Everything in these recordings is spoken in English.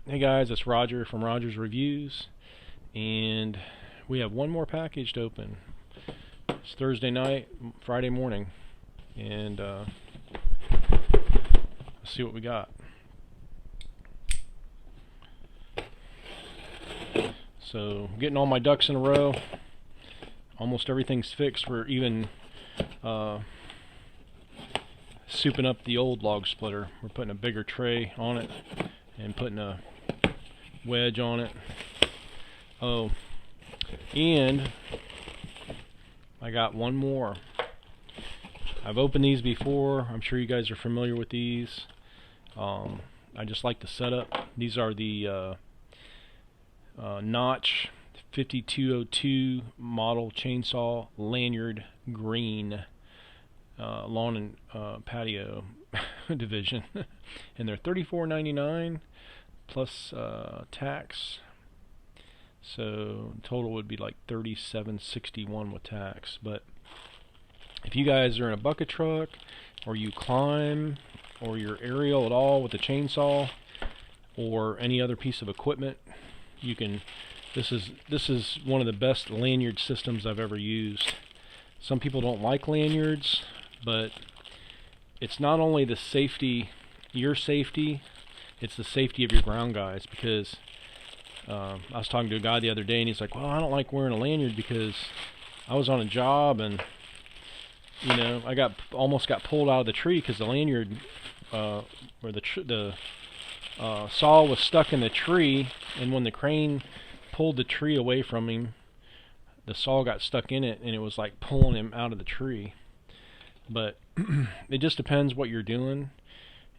Hey guys, it's Roger from Roger's Reviews, and we have one more package to open. It's Thursday night, Friday morning, and let's see what we got. So, getting all my ducks in a row. Almost everything's fixed. We're even souping up the old log splitter. We're putting a bigger tray on it and putting a wedge on it. Oh, and I got one more. I've opened these before. I'm sure you guys are familiar with these. I just like the setup. These are the Notch 5202 model chainsaw Lanyard green lawn and patio division, and they're $34.99 plus tax. So total would be like $37.61 with tax. But if you guys are in a bucket truck, or you climb, or you're aerial at all with a chainsaw, or any other piece of equipment, you can. This is one of the best lanyard systems I've ever used. Some people don't like lanyards, but it's not only the safety, your safety, it's the safety of your ground guys. Because I was talking to a guy the other day, and he's like, "Well, I don't like wearing a lanyard because I was on a job, and I almost got pulled out of the tree because the lanyard, or the saw was stuck in the tree, and when the crane pulled the tree away from him, the saw got stuck in it, and it was like pulling him out of the tree." But it just depends what you're doing,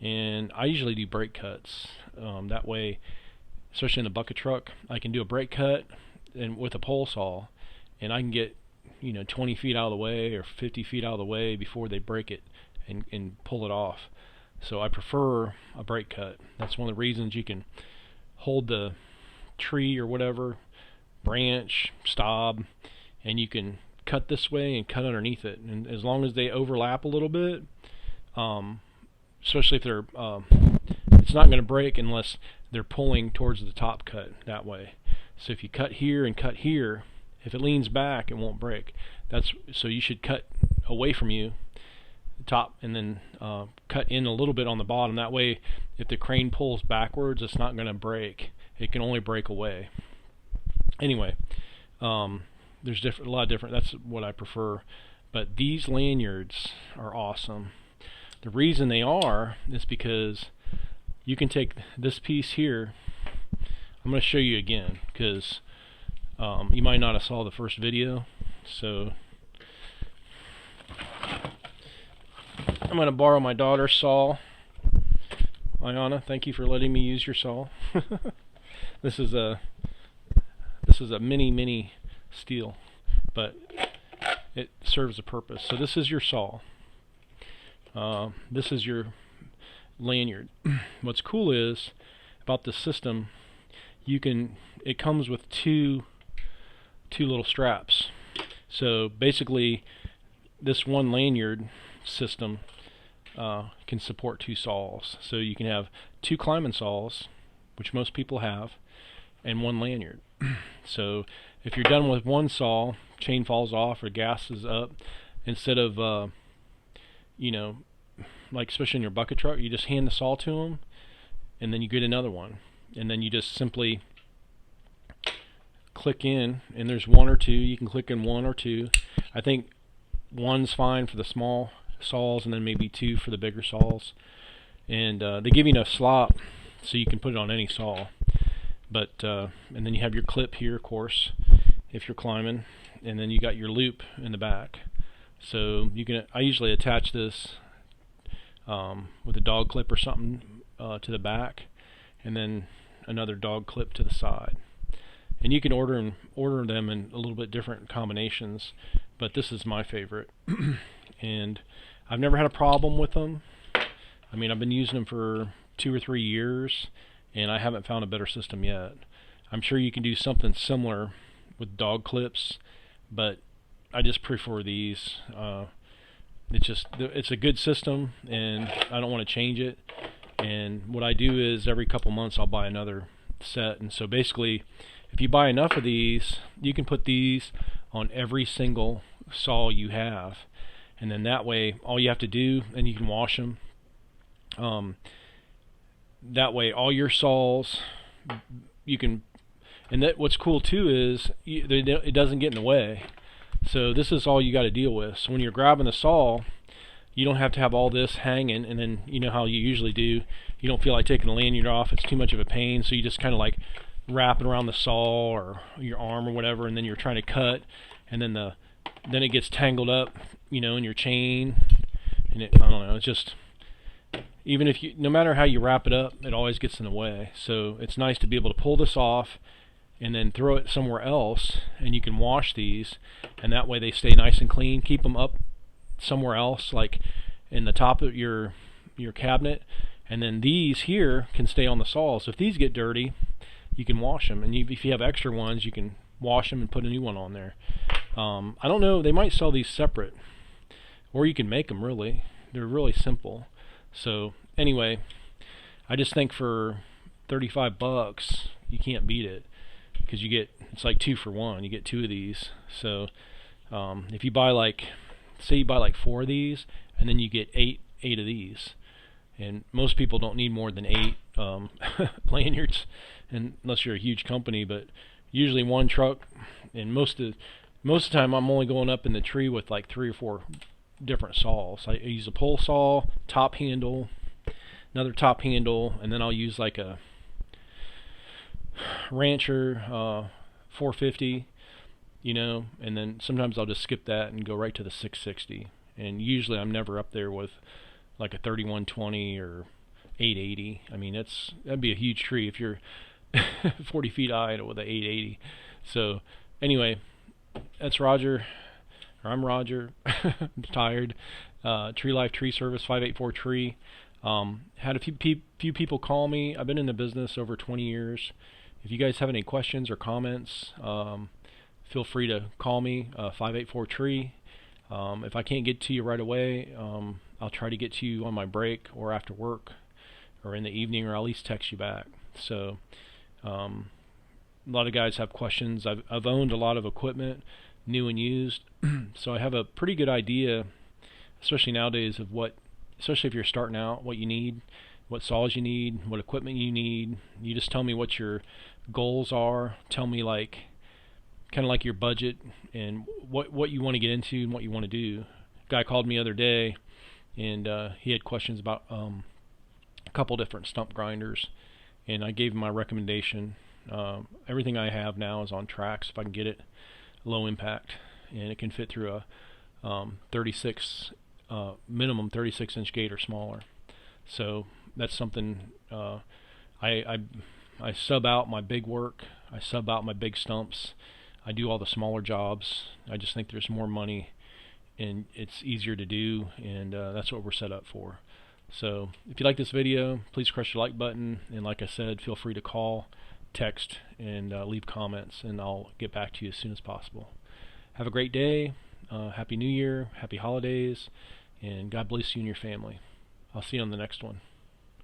and I usually do brake cuts. That way, especially in the bucket truck, I can do a brake cut and with a pole saw, and I can get 20 feet out of the way or 50 feet out of the way before they break it and pull it off. So I prefer a brake cut. That's one of the reasons you can hold the tree or whatever, branch, stub, and you can cut this way and cut underneath it. And as long as they overlap a little bit, especially if they're, it's not going to break unless they're pulling towards the top cut that way. So if you cut here and cut here, if it leans back, it won't break. So you should cut away from you, the top, and then cut in a little bit on the bottom. That way, if the crane pulls backwards, it's not going to break. It can only break away. Anyway, there's a lot of different. That's what I prefer. But these lanyards are awesome. The reason they are is because you can take this piece here. I'm going to show you again because you might not have saw the first video. So I'm going to borrow my daughter's saw. Ayana, thank you for letting me use your saw. This is a mini steel, but it serves a purpose. So this is your saw. This is your lanyard. What's cool is about this system, it comes with two little straps. So basically, this one lanyard system can support two saws. So you can have two climbing saws, which most people have, and one lanyard. So if you're done with one saw, chain falls off or gas is up, instead of like especially in your bucket truck, you just hand the saw to them, and then you get another one, and then you just simply click in, and there's one or two. You can click in one or two. I think one's fine for the small saws, and then maybe two for the bigger saws. And they give you enough slop so you can put it on any saw. But and then you have your clip here, of course, if you're climbing, and then you got your loop in the back. So I usually attach this with a dog clip or something to the back, and then another dog clip to the side. And you can order them in a little bit different combinations, but this is my favorite. And I've never had a problem with them. I mean, I've been using them for 2 or 3 years, and I haven't found a better system yet. I'm sure you can do something similar with dog clips, but I just prefer these. It's a good system, and I don't want to change it. And what I do is every couple months I'll buy another set. And so basically, if you buy enough of these, you can put these on every single saw you have. And then that way, all you have to do, and you can wash them. That way, all your saws, you can. And that what's cool too is it doesn't get in the way. So this is all you got to deal with. So when you're grabbing the saw, you don't have to have all this hanging, and then you know how you usually do. You don't feel like taking the lanyard off. It's too much of a pain, so you just kind of like wrap it around the saw or your arm or whatever, and then you're trying to cut, and then it gets tangled up, in your chain, and I don't know. It's just, even if no matter how you wrap it up, it always gets in the way. So it's nice to be able to pull this off and then throw it somewhere else, and you can wash these, and that way they stay nice and clean. Keep them up somewhere else, like in the top of your cabinet, and then these here can stay on the saws. If these get dirty, you can wash them, and if you have extra ones, you can wash them and put a new one on there. I don't know, they might sell these separate, or you can make them. Really, they're really simple. So anyway, I just think for $35 you can't beat it, because it's like 2 for 1. You get 2 of these. So if you buy say you buy 4 of these, and then you get 8 of these, and most people don't need more than 8 lanyards, unless you're a huge company. But usually one truck, and most of the time I'm only going up in the tree with 3 or 4 different saws. I use a pole saw, top handle, another top handle, and then I'll use a Rancher 450, and then sometimes I'll just skip that and go right to the 660. And usually I'm never up there with a 3120 or 880. I mean, that'd be a huge tree if you're 40 feet high with an 880. So anyway, that's Roger, or I'm Roger. I'm tired. Tree Life Tree Service, 584 Tree. Had a few people call me. I've been in the business over 20 years. If you guys have any questions or comments, feel free to call me, 584 Tree. If I can't get to you right away, I'll try to get to you on my break or after work or in the evening, or I'll at least text you back. So a lot of guys have questions. I've owned a lot of equipment, new and used, so I have a pretty good idea, especially nowadays, of especially if you're starting out, what you need, what saws you need, what equipment you need. You just tell me what your goals are. Tell me kind of your budget and what you want to get into and what you want to do. A guy called me the other day, and he had questions about a couple different stump grinders, and I gave him my recommendation. Everything I have now is on tracks, if I can get it, low impact, and it can fit through a 36 minimum 36-inch gate or smaller. So that's something I sub out my big work. I sub out my big stumps. I do all the smaller jobs. I just think there's more money and it's easier to do, and that's what we're set up for. So if you like this video, please press your like button, and like I said, feel free to call, text, and leave comments, and I'll get back to you as soon as possible. Have a great day. Happy New Year, happy holidays, and God bless you and your family. I'll see you on the next one.